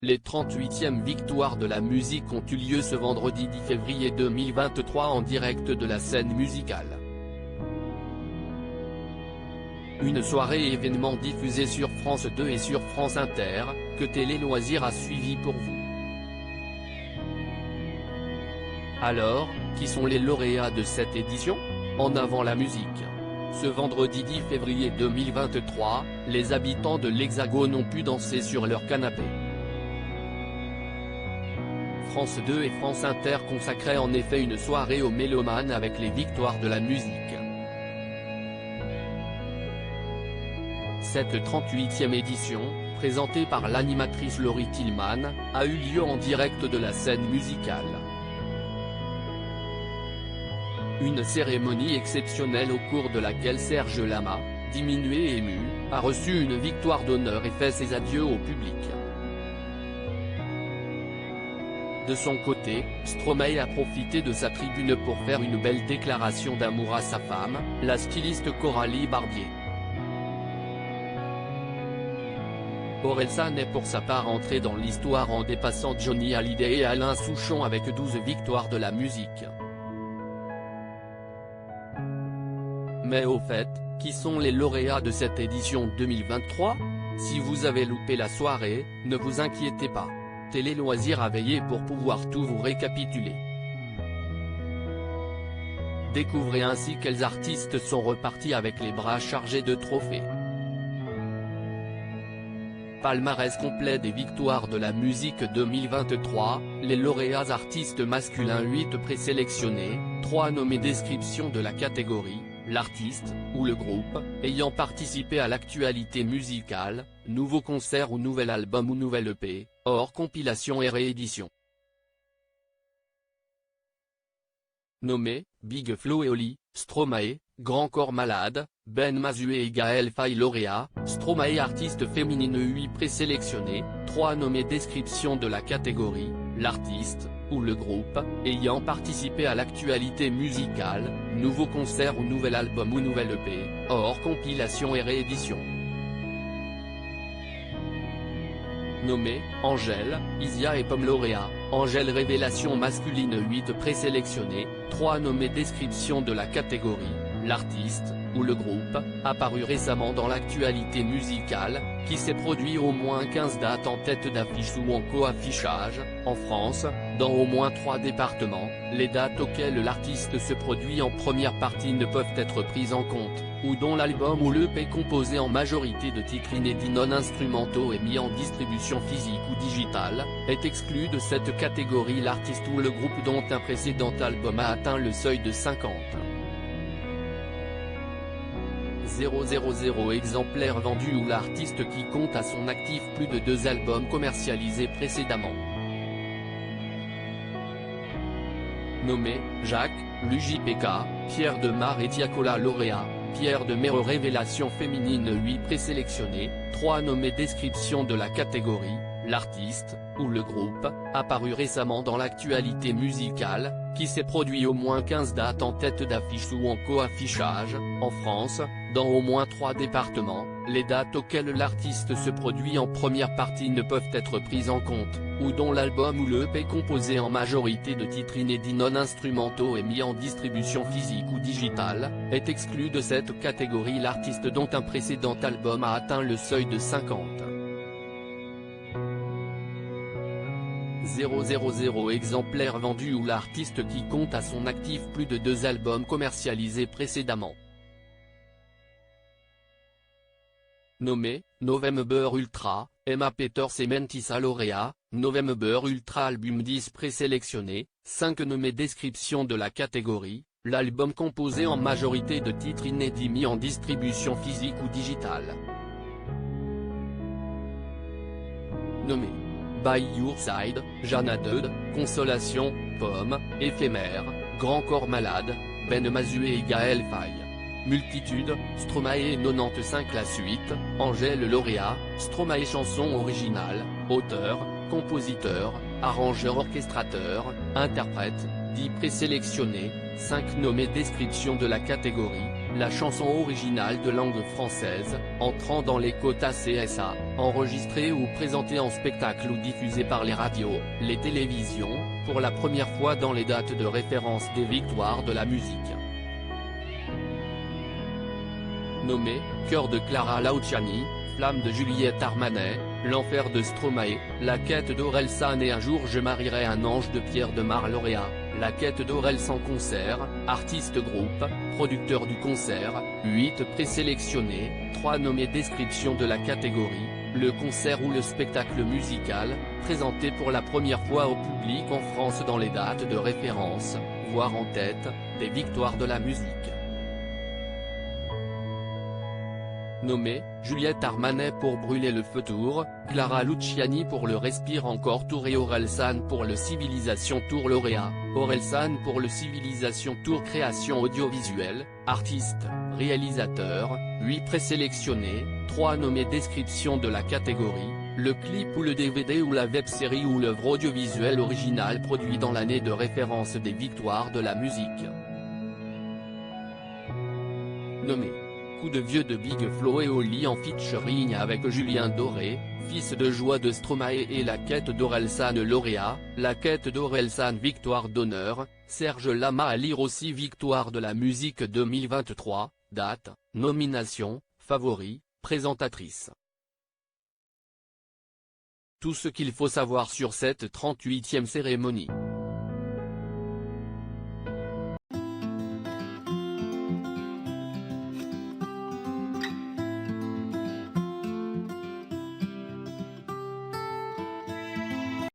Les 38e victoires de la musique ont eu lieu ce vendredi 10 février 2023 en direct de la scène musicale. Une soirée événement diffusée sur France 2 et sur France Inter, que Télé Loisirs a suivi pour vous. Alors, qui sont les lauréats de cette édition? En avant la musique. Ce vendredi 10 février 2023, les habitants de l'Hexagone ont pu danser sur leur canapé. France 2 et France Inter consacraient en effet une soirée aux mélomanes avec les victoires de la musique. Cette 38e édition, présentée par l'animatrice Laurie Tillman, a eu lieu en direct de la scène musicale. Une cérémonie exceptionnelle au cours de laquelle Serge Lama, diminué et ému, a reçu une victoire d'honneur et fait ses adieux au public. De son côté, Stromae a profité de sa tribune pour faire une belle déclaration d'amour à sa femme, la styliste Coralie Barbier. Orelsan est pour sa part entré dans l'histoire en dépassant Johnny Hallyday et Alain Souchon avec 12 victoires de la musique. Mais au fait, qui sont les lauréats de cette édition 2023? Si vous avez loupé la soirée, ne vous inquiétez pas. Télé Loisirs a veillé pour pouvoir tout vous récapituler. Découvrez ainsi quels artistes sont repartis avec les bras chargés de trophées. Palmarès complet des victoires de la musique 2023, les lauréats artistes masculins 8 présélectionnés, 3 nommés. Description de la catégorie, l'artiste, ou le groupe, ayant participé à l'actualité musicale, nouveau concert ou nouvel album ou nouvelle EP, hors compilation et réédition. Nommés, Big Flo et Oli, Stromae, Grand Corps Malade, Ben Mazué et Gaël Faye lauréat, Stromae artiste féminine 8 présélectionnés, 3 nommés. Description de la catégorie, l'artiste, ou le groupe, ayant participé à l'actualité musicale, nouveau concert ou nouvel album ou nouvelle EP, hors compilation et réédition. Nommés, Angèle, Isia et Pomme lauréat, Angèle révélation masculine 8 présélectionnés, 3 nommés. Description de la catégorie, l'artiste, ou le groupe, apparu récemment dans l'actualité musicale, qui s'est produit au moins 15 dates en tête d'affiche ou en co-affichage, en France, dans au moins 3 départements. Les dates auxquelles l'artiste se produit en première partie ne peuvent être prises en compte, ou dont l'album ou l'EP composé en majorité de titres inédits non instrumentaux et mis en distribution physique ou digitale, est exclu de cette catégorie. L'artiste ou le groupe dont un précédent album a atteint le seuil de 50 000 exemplaires vendus ou l'artiste qui compte à son actif plus de 2 albums commercialisés précédemment. Nommés, Jacques, l'UJPK, Pierre Demar et Tiakola lauréat, Pierre Demar révélation féminine 8 présélectionnés, 3 nommés. Description de la catégorie, l'artiste, ou le groupe, apparu récemment dans l'actualité musicale, qui s'est produit au moins 15 dates en tête d'affiche ou en co-affichage, en France, dans au moins 3 départements. Les dates auxquelles l'artiste se produit en première partie ne peuvent être prises en compte, ou dont l'album ou l'EP composé en majorité de titres inédits non instrumentaux et mis en distribution physique ou digitale, est exclu de cette catégorie. L'artiste dont un précédent album a atteint le seuil de 50 000 exemplaires vendus ou l'artiste qui compte à son actif plus de 2 albums commercialisés précédemment. Nommés, November Ultra, Emma Peters et Mentissa lauréat, November Ultra album 10 présélectionné, 5 nommés. Description de la catégorie, l'album composé en majorité de titres inédits mis en distribution physique ou digitale. Nommés, By Your Side, Jana Deud, Consolation, Pomme, Éphémère, Grand Corps Malade, Ben Mazué et Gaël Faye. Multitude, Stromae 95 la suite, Angèle lauréat, Stromae chanson originale, auteur, compositeur, arrangeur orchestrateur, interprète, 10 présélectionnés, 5 nommés. Description de la catégorie, la chanson originale de langue française, entrant dans les quotas CSA, enregistrée ou présentée en spectacle ou diffusée par les radios, les télévisions, pour la première fois dans les dates de référence des victoires de la musique. Nommé, Cœur de Clara Luciani, Flamme de Juliette Armanet, L'enfer de Stromae, La quête d'Orelsan et Un jour je marierai un ange de Pierre de Mar lauréat, La quête d'Orelsan concert, artiste groupe, producteur du concert, 8 présélectionnés, 3 nommés description de la catégorie, le concert ou le spectacle musical, présenté pour la première fois au public en France dans les dates de référence, voire en tête, des victoires de la musique. Nommé, Juliette Armanet pour Brûler le feu tour, Clara Luciani pour le Respire encore tour et Orelsan pour le Civilisation tour lauréat, Orelsan pour le Civilisation tour création audiovisuelle, artiste, réalisateur, 8 présélectionnés, 3 nommés description de la catégorie, le clip ou le DVD ou la web-série ou l'œuvre audiovisuelle originale produit dans l'année de référence des victoires de la musique. Nommé. Coup de vieux de Big Flo et Oli en featuring avec Julien Doré, fils de Joie de Stromae et La quête d'Orelsan lauréat, La quête d'Orelsan victoire d'honneur, Serge Lama à lire aussi victoire de la musique 2023, date, nomination, favori, présentatrice. Tout ce qu'il faut savoir sur cette 38e cérémonie.